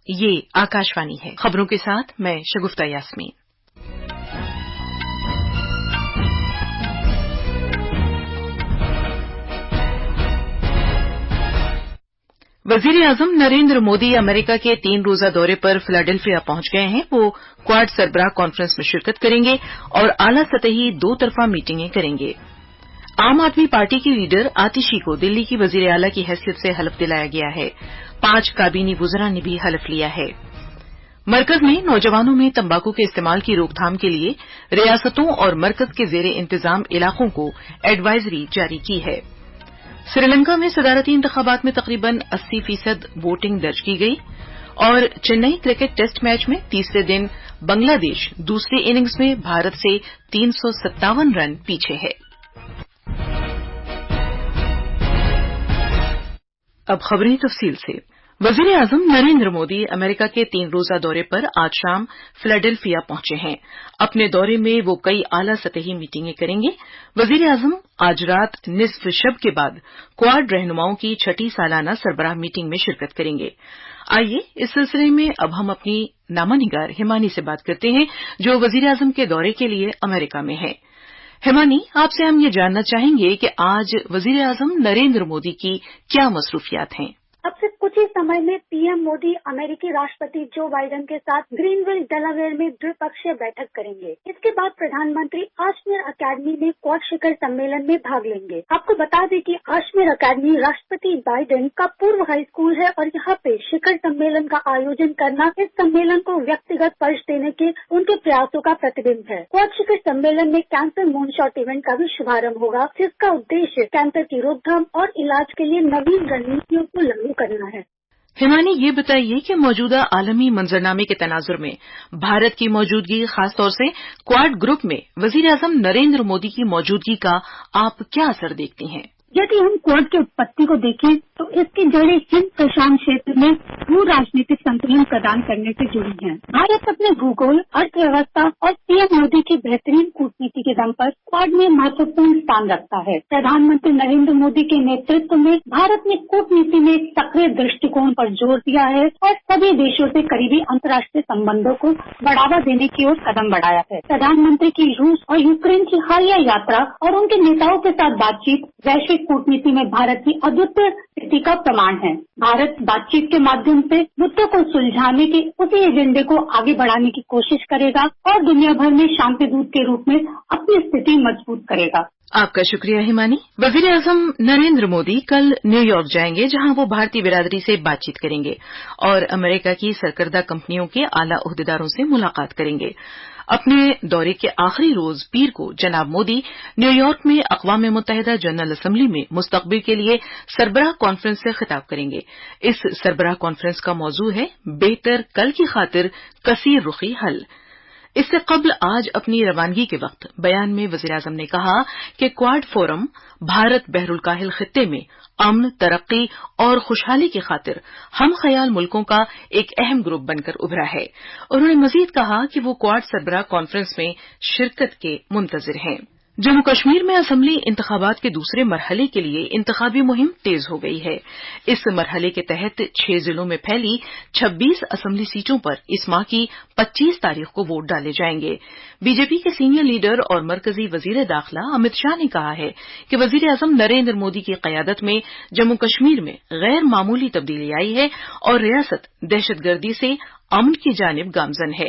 ये आकाशवाणी है। खबरों के साथ मैं शगुफ्ता यास्मीन। वजीर-ए-आजम नरेंद्र मोदी अमेरिका के 3 रोजा दौरे पर फिलाडेल्फिया पहुंच गए हैं। वो क्वाड सरबराह कॉन्फ्रेंस में शिरकत करेंगे और आला सतही 2 तरफा मीटिंगें करेंगे। आम आदमी पार्टी की लीडर आतिशी को दिल्ली की वजीर आला की हैसियत से हलफ दिलाया गया है। 5 काबीनी वुज़रा ने भी हलफ लिया है। मरकज ने नौजवानों में तंबाकू के इस्तेमाल की रोकथाम के लिए रियासतों और मरकज के जेर इंतजाम इलाकों को एडवाइजरी जारी की है। श्रीलंका में सदारती इंतखाबात में तकरीबन 80% वोटिंग दर्ज की गई और चेन्नई क्रिकेट टेस्ट मैच में तीसरे दिन बांग्लादेश दूसरी इनिंग्स में भारत से 357 रन पीछे है। अब खबरें तफसील से। वजीर-ए-आजम नरेंद्र मोदी अमेरिका के 3 रोजा दौरे पर आज शाम फिलाडेल्फिया पहुंचे हैं। अपने दौरे में वो कई आला सतही मीटिंगें करेंगे। वजीर-ए-आजम आज रात निस्फ शब के बाद क्वाड रहनुमाओं की 6ठी सालाना सरबराह मीटिंग में शिरकत करेंगे। आइए इस सिलसिले में अब हम अपनी नामानिगार हिमानी से बात करते हैं, जो वजीर-ए-आजम के दौरे के लिए अमेरिका में है। हिमानी, आपसे हम ये जानना चाहेंगे कि आज वजीर-ए-आजम नरेंद्र मोदी की क्या मसरूफियात हैं? अब से कुछ ही समय में पीएम मोदी अमेरिकी राष्ट्रपति जो बाइडेन के साथ ग्रीनविल डेलावेयर में द्विपक्षीय बैठक करेंगे। इसके बाद प्रधानमंत्री आश्मीर अकेडमी में क्वाड शिखर सम्मेलन में भाग लेंगे। आपको बता दें कि आश्मीर अकेडमी राष्ट्रपति बाइडेन का पूर्व हाई स्कूल है और यहाँ पे शिखर सम्मेलन का आयोजन करना इस सम्मेलन को व्यक्तिगत स्पर्श देने के उनके प्रयासों का प्रतिबिंब है। क्वाड शिखर सम्मेलन में कैंसर मूनशॉट इवेंट का भी शुभारंभ होगा, जिसका उद्देश्य कैंसर की रोकथाम और इलाज के लिए नवीन रणनीतियों को लागू करना है। हिमानी, ये बताइए कि मौजूदा आलमी मंजरनामे के तनाजुर में भारत की मौजूदगी, खासतौर से क्वाड ग्रुप में वजीर-ए-आजम नरेंद्र मोदी की मौजूदगी का आप क्या असर देखती हैं? यदि हम क्वाड की उत्पत्ति को देखें तो इसकी जड़ें हिंद प्रशांत क्षेत्र में भू राजनीतिक संतुलन प्रदान करने से जुड़ी हैं। भारत अपने भूगोल, अर्थव्यवस्था और पीएम मोदी की बेहतरीन कूटनीति के दम पर क्वाड में महत्वपूर्ण स्थान रखता है। प्रधानमंत्री नरेंद्र मोदी के नेतृत्व में भारत ने कूटनीति में एक सक्रिय दृष्टिकोण पर जोर दिया है और सभी देशों से करीबी अंतर्राष्ट्रीय संबंधों को बढ़ावा देने की ओर कदम बढ़ाया है। प्रधानमंत्री की रूस और यूक्रेन की हालिया यात्रा और उनके नेताओं के साथ बातचीत वैश्विक कूटनीति में भारत की अद्वितीय स्थिति का प्रमाण है। भारत बातचीत के माध्यम से मुद्दों को सुलझाने के उसी एजेंडे को आगे बढ़ाने की कोशिश करेगा और दुनिया भर में शांति दूत के रूप में अपनी स्थिति मजबूत करेगा। आपका शुक्रिया हिमानी। वजीर-ए-आजम नरेंद्र मोदी कल न्यूयॉर्क जाएंगे, जहां वो भारतीय बिरादरी से बातचीत करेंगे और अमेरिका की सरकर्दा कंपनियों के आला ओहदेदारों से मुलाकात करेंगे। अपने दौरे के आखिरी रोज पीर को जनाब मोदी न्यूयॉर्क में अक़वाम मुत्तहिदा जनरल असेंबली में मुस्तक़बिल के लिए सरबराह कॉन्फ्रेंस से खिताब करेंगे। इस सरबराह कॉन्फ्रेंस का मौजू है बेहतर कल की खातिर कसीर रुखी हल। इससे कबल आज अपनी रवानगी के वक्त बयान में वज़ीर-ए-आज़म ने कहा कि क्वाड फोरम भारत बहरुल काहिल खित्ते में अमन, तरक्की और खुशहाली की खातिर हम ख्याल मुल्कों का एक अहम ग्रुप बनकर उभरा है। उन्होंने मजीद कहा कि वो क्वाड सरबराह कॉन्फ्रेंस में शिरकत के मुंतजिर हैं। जम्मू कश्मीर में असेंबली इंतखाबात के दूसरे मरहले के लिए इंतखाबी मुहिम तेज हो गई है। इस मरहले के तहत 6 जिलों में फैली 26 असेंबली सीटों पर इस माह की 25 तारीख को वोट डाले जाएंगे। बीजेपी के सीनियर लीडर और मरकजी वजीर दाखिला अमित शाह ने कहा है कि वजीर-ए-आज़म नरेंद्र मोदी की क़यादत में जम्मू कश्मीर में गैर मामूली तब्दीली आई है और रियासत दहशतगर्दी से अमन की जानिब गामजन है।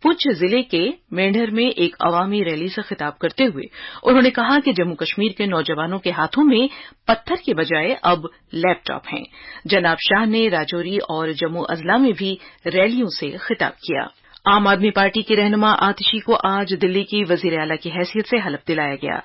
पुंछ जिले के मेंढर में एक अवामी रैली से खिताब करते हुए उन्होंने कहा कि जम्मू कश्मीर के नौजवानों के हाथों में पत्थर के बजाय अब लैपटॉप हैं। जनाब शाह ने राजौरी और जम्मू अजला में भी रैलियों से खिताब किया। आम आदमी पार्टी की रहनुमा आतिशी को आज दिल्ली की वजीर आला की हैसियत से हलफ दिलाया गया।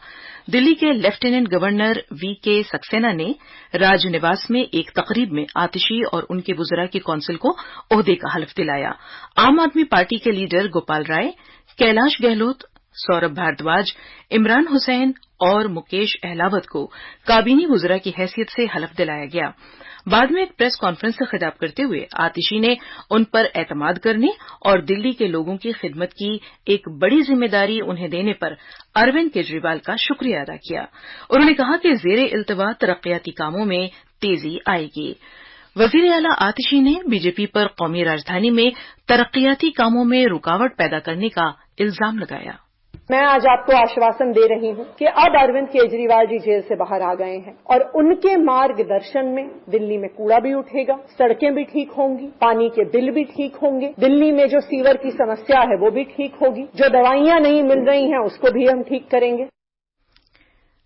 दिल्ली के लेफ्टिनेंट गवर्नर वीके सक्सेना ने राजनिवास में एक तकरीब में आतिशी और उनके वुज़रा की कौंसिल को ओहदे का हलफ दिलाया। आम आदमी पार्टी के लीडर गोपाल राय, कैलाश गहलोत, सौरभ भारद्वाज, इमरान हुसैन और मुकेश अहलावत को काबीनी वुज़रा की हैसियत से हलफ दिलाया गया। बाद में एक प्रेस कॉन्फ्रेंस से खिताब करते हुए आतिशी ने उन पर एतमाद करने और दिल्ली के लोगों की खिदमत की एक बड़ी जिम्मेदारी उन्हें देने पर अरविंद केजरीवाल का शुक्रिया अदा किया। उन्होंने कहा कि ज़ेरे इल्तिवा तरक्याती कामों में तेजी आएगी। وزیر اعلیٰ آتشی نے بی جے پی پر قومی راجدھانی میں ترقیاتی کاموں میں رکاوٹ پیدا کرنے کا الزام لگایا۔ میں آج آپ کو آشواسن دے رہی ہوں کہ اب اروند کیجریوال جی جیل سے باہر آ گئے ہیں اور ان کے مارگ درشن میں دلی میں کوڑا بھی اٹھے گا، سڑکیں بھی ٹھیک ہوں گی، پانی کے بل بھی ٹھیک ہوں گے، دلی میں جو سیور کی سمسیا ہے وہ بھی ٹھیک ہوگی، جو دوائیاں نہیں مل رہی ہیں اس کو بھی ہم ٹھیک کریں گے۔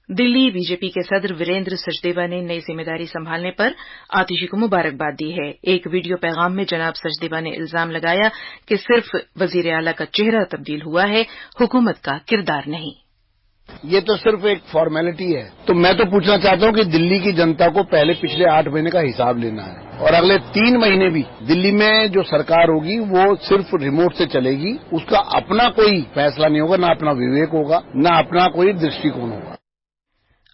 دلی بی جے پی کے صدر وریندر سچدیوا نے نئی ذمہ داری سنبھالنے پر آتشی کو مبارکباد دی ہے۔ ایک ویڈیو پیغام میں جناب سچدیوا نے الزام لگایا کہ صرف وزیر اعلیٰ کا چہرہ تبدیل ہوا ہے، حکومت کا کردار نہیں۔ یہ تو صرف ایک فارمیلٹی ہے۔ تو میں تو پوچھنا چاہتا ہوں کہ دلی کی جنتا کو پہلے پچھلے 8 مہینے کا حساب لینا ہے اور اگلے 3 مہینے بھی دلی میں جو سرکار ہوگی وہ صرف ریموٹ سے چلے گی، اس کا اپنا کوئی فیصلہ نہیں ہوگا، نہ اپنا وویک ہوگا، نہ اپنا کوئی درشٹیکون ہوگا۔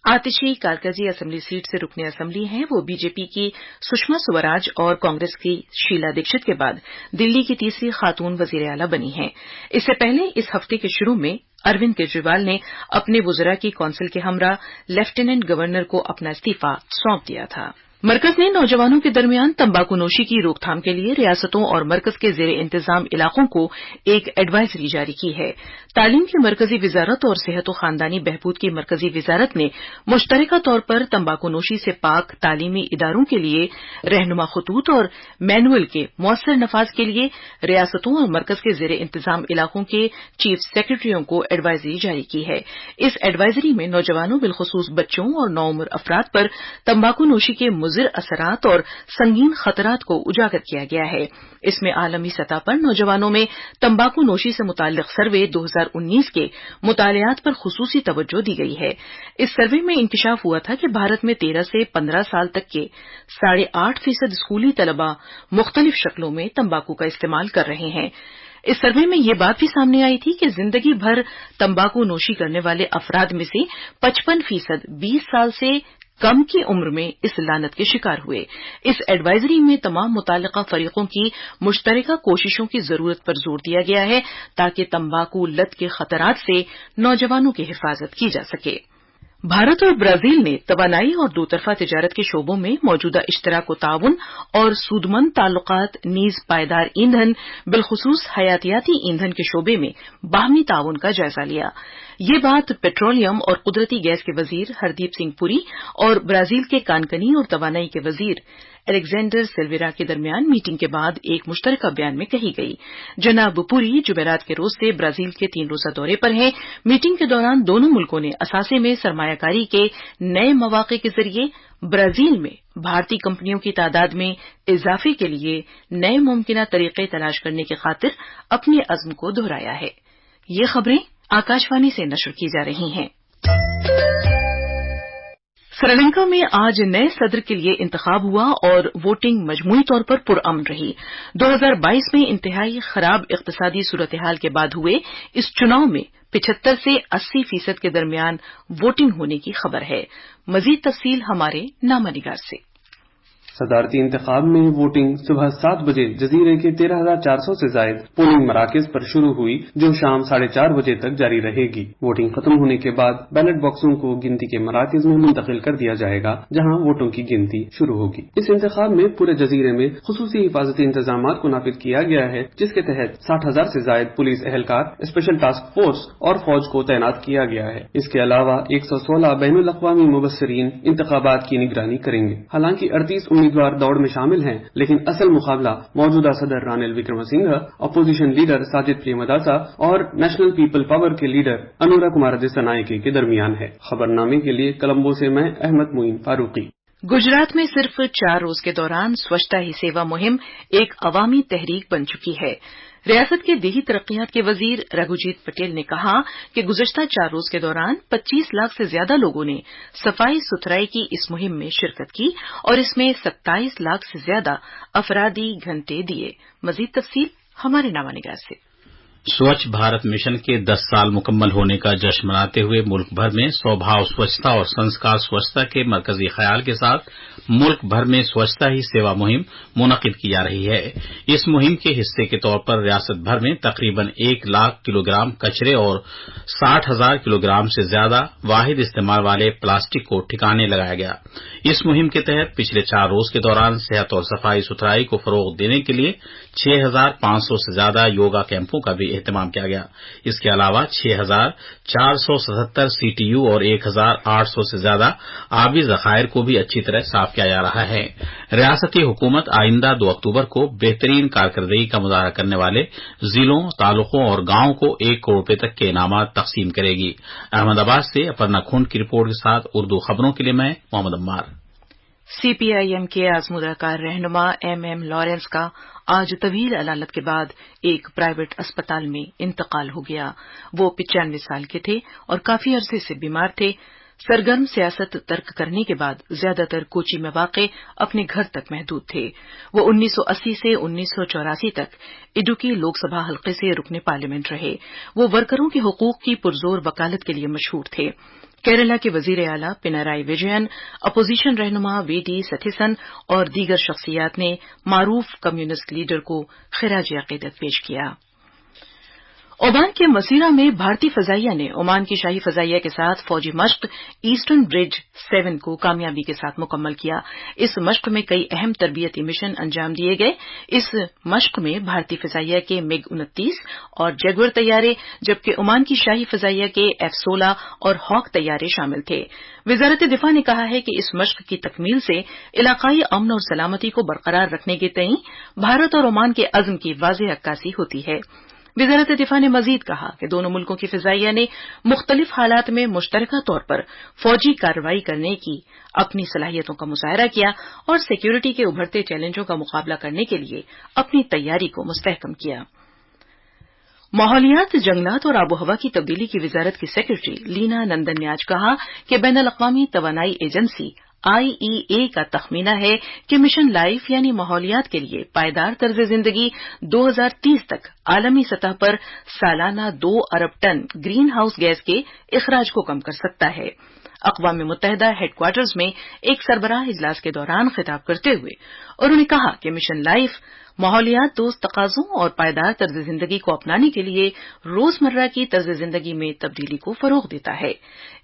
آتشی کارکزی اسمبلی سیٹ سے رکن اسمبلی ہیں۔ وہ بی جے پی کی سشما سوراج اور کانگریس کی شیلا دیکشت کے بعد دلی کی تیسری خاتون وزیر اعلیٰ بنی ہیں۔ اس سے پہلے اس ہفتے کے شروع میں اروند کیجریوال نے اپنے وزراء کی کونسل کے ہمراہ لیفٹیننٹ گورنر کو اپنا استعفی سونپ دیا تھا۔ مرکز نے نوجوانوں کے درمیان تمباکو نوشی کی روک تھام کے لیے ریاستوں اور مرکز کے زیر انتظام علاقوں کو ایک ایڈوائزری جاری کی ہے۔ تعلیم کی مرکزی وزارت اور صحت و خاندانی بہبود کی مرکزی وزارت نے مشترکہ طور پر تمباکو نوشی سے پاک تعلیمی اداروں کے لیے رہنما خطوط اور مینول کے مؤثر نفاذ کے لیے ریاستوں اور مرکز کے زیر انتظام علاقوں کے چیف سیکرٹریوں کو ایڈوائزری جاری کی ہے۔ اس ایڈوائزری میں نوجوانوں بالخصوص بچوں اور نوعمر افراد پر تمباکو نوشی کے مضر اثرات اور سنگین خطرات کو اجاگر کیا گیا ہے۔ اس میں عالمی سطح پر نوجوانوں میں تمباکو نوشی سے متعلق سروے 2019 کے مطالعات پر خصوصی توجہ دی گئی ہے۔ اس سروے میں انکشاف ہوا تھا کہ بھارت میں 13 سے 15 سال تک کے 8.5% اسکولی طلبہ مختلف شکلوں میں تمباکو کا استعمال کر رہے ہیں۔ اس سروے میں یہ بات بھی سامنے آئی تھی کہ زندگی بھر تمباکو نوشی کرنے والے افراد میں سے 55% 20 سال سے کم کی عمر میں اس لعنت کے شکار ہوئے۔ اس ایڈوائزری میں تمام متعلقہ فریقوں کی مشترکہ کوششوں کی ضرورت پر زور دیا گیا ہے تاکہ تمباکو لت کے خطرات سے نوجوانوں کی حفاظت کی جا سکے۔ بھارت اور برازیل نے توانائی اور دوطرفہ تجارت کے شعبوں میں موجودہ اشتراک و تعاون اور سودمند تعلقات نیز پائیدار ایندھن بالخصوص حیاتیاتی ایندھن کے شعبے میں باہمی تعاون کا جائزہ لیا۔ یہ بات پیٹرولیم اور قدرتی گیس کے وزیر ہردیپ سنگھ پوری اور برازیل کے کانکنی اور توانائی کے وزیر الیگزینڈر سلویرا کے درمیان میٹنگ کے بعد ایک مشترکہ بیان میں کہی گئی۔ جناب پوری جمعرات کے روز سے برازیل کے 3 روزہ دورے پر ہیں۔ میٹنگ کے دوران دونوں ملکوں نے اثاثے میں سرمایہ کاری کے نئے مواقع کے ذریعے برازیل میں بھارتی کمپنیوں کی تعداد میں اضافے کے لیے نئے ممکنہ طریقے تلاش کرنے کی خاطر اپنے عزم کو دہرایا ہے۔ یہ خبریں آکاشوانی سے نشر کی جا رہی ہیں۔ سری لنکا میں آج نئے صدر کے لیے انتخاب ہوا اور ووٹنگ مجموعی طور پر پرامن رہی۔ 2022 میں انتہائی خراب اقتصادی صورتحال کے بعد ہوئے اس چناؤ میں 75 سے 80% کے درمیان ووٹنگ ہونے کی خبر ہے۔ مزید تفصیل ہمارے نامہ نگار سے۔ صدارتی انتخاب میں ووٹنگ صبح 7 بجے جزیرے کے 13,400 سے زائد پولنگ مراکز پر شروع ہوئی جو شام 4:30 بجے تک جاری رہے گی۔ ووٹنگ ختم ہونے کے بعد بیلٹ باکسوں کو گنتی کے مراکز میں منتقل کر دیا جائے گا جہاں ووٹوں کی گنتی شروع ہوگی۔ اس انتخاب میں پورے جزیرے میں خصوصی حفاظتی انتظامات کو نافذ کیا گیا ہے جس کے تحت 60,000 سے زائد پولیس اہلکار، اسپیشل ٹاسک فورس اور فوج کو تعینات کیا گیا ہے۔ اس کے علاوہ 116 بین الاقوامی مبصرین انتخابات کی نگرانی کریں گے۔ حالانکہ 38 امیدوار دوڑ میں شامل ہیں لیکن اصل مقابلہ موجودہ صدر رانیل وکرمسنگھا، اپوزیشن لیڈر ساجد پریمداسا اور نیشنل پیپل پاور کے لیڈر انورا کمار دسانائکے کے درمیان ہے۔ خبرنامے کے لیے کولمبو سے میں احمد معین فاروقی۔ گجرات میں صرف 4 روز کے دوران سوچھتا ہی سیوا مہم ایک عوامی تحریک بن چکی ہے۔ ریاست کے دیہی ترقیات کے وزیر رگھوجیت پٹیل نے کہا کہ گزشتہ 4 روز کے دوران 25 لاکھ سے زیادہ لوگوں نے صفائی ستھرائی کی اس مہم میں شرکت کی اور اس میں 27 لاکھ سے زیادہ افرادی گھنٹے دیے۔ مزید تفصیل ہمارے نامہ نگار سے۔ स्वच्छ भारत मिशन के 10 साल मुकम्मल होने का जश्न मनाते हुए मुल्क भर में स्वभाव स्वच्छता और संस्कार स्वच्छता के मरकजी ख्याल के साथ मुल्क भर में स्वच्छता ही सेवा मुहिम मुनक्किद की जा रही है। इस मुहिम के हिस्से के तौर पर रियासत भर में तकरीबन 1 लाख किलोग्राम कचरे और 60,000 किलोग्राम से ज्यादा वाहिद इस्तेमाल वाले प्लास्टिक को ठिकाने लगाया गया। इस मुहिम के तहत पिछले 4 रोज के दौरान सेहत और सफाई सुथराई को फरोग देने के लिए 6,500 से ज्यादा योगा कैंपों का भी एहतमाम किया गया। इसके अलावा 6,477 सीटीयू और 1,800 से ज्यादा आबी जखायर को भी अच्छी तरह साफ किया जा रहा है। रियासती हुकूमत आइंदा 2 अक्टूबर को बेहतरीन कारकर्दगी का मुजाहरा करने वाले जिलों, तालुकों और गांवों को 1 करोड़ रुपए तक के इनामात तकसीम करेगी। अहमदाबाद से अपर्णा खुंड की रिपोर्ट के साथ उर्दू खबरों के लिए मैं मोहम्मद अम्मार। सीपीआईएम के आजमुदाकार रहनुमा एमएम लॉरेंस का आज तवील अदालत के बाद एक प्राइवेट अस्पताल में इंतकाल हो गया। वो 95 साल के थे और काफी अरसे से बीमार थे। सरगर्म सियासत तर्क करने के बाद ज्यादातर कोची में वाक़े अपने घर तक महदूद थे। वो 1980 से 1984 तक इडुक्की लोकसभा हल्के से रुकने पार्लियामेंट रहे। वो वर्करों के हुकूक की पुरजोर वकालत के लिए मशहूर थे। केरला के वजीर आला पिनाराई विजयन, अपोजिशन रहनुमा वीडी सथीसन और दीगर शख्सियात ने मारूफ कम्युनिस्ट लीडर को खिराज अकीदत पेश किया। ओमान के मसीरा में भारतीय फजाइया ने ओमान की शाही फजाइया के साथ फौजी मश्क ईस्टर्न ब्रिज 7 को कामयाबी के साथ मुकम्मल किया। इस मश्क में कई अहम तरबियती मिशन अंजाम दिए गए। इस मश्क में भारतीय फजाइया के मिग 29 और जगुआर तैयारे, जबकि ओमान की शाही फजाइया के F-16 और हॉक तैयारे शामिल थे। वजारत दिफा ने कहा है कि इस मश्क की तकमील से इलाकाई अमन और सलामती को बरकरार रखने के तईं भारत और ओमान के अज़्म की वाज़ेह अक्कासी होती है। वजारत दिफा ने मजीद कहा कि दोनों मुल्कों की फिजाइया ने मुख्तलिफ हालात में मुश्तरका तौर पर फौजी कार्रवाई करने की अपनी सलाहियतों का मुजाहरा किया और सिक्योरिटी के उभरते चैलेंजों का मुकाबला करने के लिए अपनी तैयारी को मुस्तहकम किया। माहौलियात, जंगलात और आबोहवा की तब्दीली की वजारत की सेक्रेटरी लीना नंदन ने आज कहा कि बैनुल अक़वामी तवानाई एजेंसी IEA का तखमीना है कि मिशन लाइफ यानी माहौलियात के लिए पायदार तर्ज जिंदगी 2030 तक आलमी सतह पर सालाना 2 अरब टन ग्रीन हाउस गैस के इखराज को कम कर सकता है। अक़वाम मुत्तहिदा हेडक्वार्टर्स में एक सरबराह इजलास के दौरान खिताब करते हुए उन्होंने कहा कि मिशन लाइफ माहौलियात दोस्त तकाज़ों और पायदार तर्ज जिंदगी को अपनाने के लिए रोजमर्रा की तर्ज जिंदगी में तब्दीली को फरोग देता है।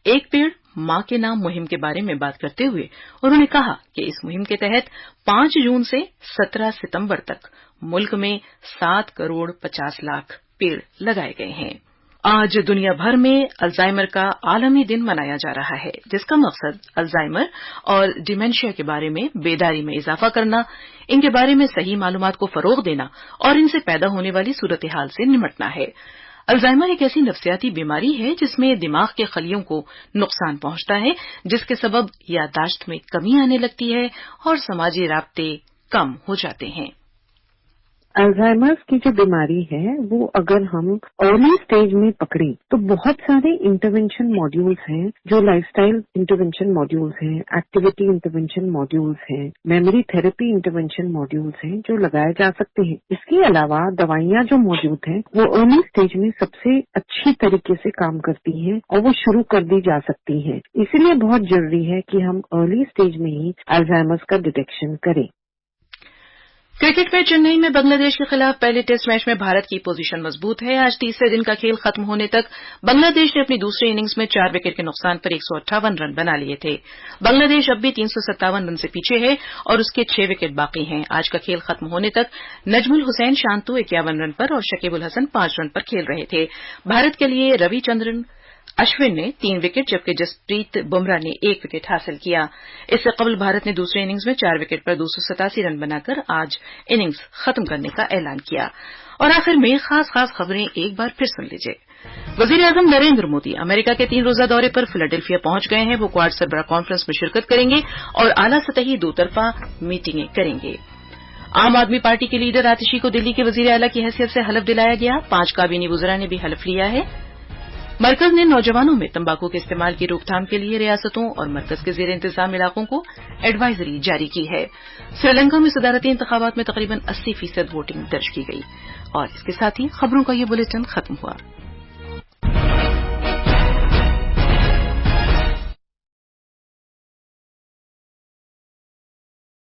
एक पेड़ मां के नाम मुहिम के बारे में बात करते हुए उन्होंने कहा कि इस मुहिम के तहत 5 जून से 17 सितंबर तक मुल्क में 7 करोड़ 50 लाख पेड़ लगाए गए हैं। आज दुनिया भर में अल्जाइमर का आलमी दिन मनाया जा रहा है, जिसका मकसद अल्जाइमर और डिमेंशिया के बारे में बेदारी में इजाफा करना, इनके बारे में सही मालूमात को फरोग देना और इनसे पैदा होने वाली सूरत हाल से निमटना है। अल्जाइमर एक ऐसी नफ्सियाती बीमारी है जिसमें दिमाग के खलियों को नुकसान पहुंचता है, जिसके सबब याददाश्त में कमी आने लगती है और समाजी राब्ते कम हो जाते हैं। अल्जाइमर्स की जो बीमारी है वो अगर हम अर्ली स्टेज में पकड़ें तो बहुत सारे इंटरवेंशन मॉड्यूल्स हैं, जो लाइफस्टाइल इंटरवेंशन मॉड्यूल्स हैं, एक्टिविटी इंटरवेंशन मॉड्यूल्स हैं, मेमोरी थेरेपी इंटरवेंशन मॉड्यूल्स हैं, जो लगाए जा सकते हैं। इसके अलावा दवाइयां जो मौजूद हैं वो अर्ली स्टेज में सबसे अच्छी तरीके से काम करती हैं और वो शुरू कर दी जा सकती हैं। इसीलिए बहुत जरूरी है कि हम अर्ली स्टेज में ही अल्जाइमर्स का डिटेक्शन करें। क्रिकेट में चेन्नई में बांग्लादेश के खिलाफ पहले टेस्ट मैच में भारत की पोजीशन मजबूत है। आज तीसरे दिन का खेल खत्म होने तक बांग्लादेश ने अपनी दूसरी इनिंग्स में 4 विकेट के नुकसान पर 158 रन बना लिए थे। बांग्लादेश अब भी 357 रन से पीछे है और उसके 6 विकेट बाकी हैं। आज का खेल खत्म होने तक नजमुल हुसैन शांतु 51 रन पर और शकीबुल हसन 5 रन पर खेल रहे थे। भारत के लिए रविचंद्रन अश्विन ने 3 विकेट जबकि जसप्रीत बुमराह ने 1 विकेट हासिल किया। इससे कबल भारत ने दूसरे इनिंग्स में 4 विकेट पर 287 रन बनाकर आज इनिंग्स खत्म करने का ऐलान किया। और आखिर में खास खबरें एक बार फिर सुन लीजिए। वजीर आजम नरेंद्र मोदी अमेरिका के 3 रोजा दौरे पर फिलाडेल्फिया पहुंच गए हैं। वो क्वाड सरबराह कॉन्फ्रेंस में शिरकत करेंगे और आला सतही 2 तरफा मीटिंगें करेंगे। आम आदमी पार्टी के लीडर आतिशी को दिल्ली के वजीर आला की हैसियत से हलफ दिलाया गया। 5 काबीनी वुज़रा ने भी हलफ लिया है। मरकज ने नौजवानों में तंबाकू के इस्तेमाल की रोकथाम के लिए रियासतों और मरकज के जेर इंतजाम इलाकों को एडवाइजरी जारी की है। श्रीलंका में सदारती इंतखाबात में तकरीबन 80% वोटिंग दर्ज की गई। और इसके साथ ही खबरों का ये बुलेटिन खत्म हुआ।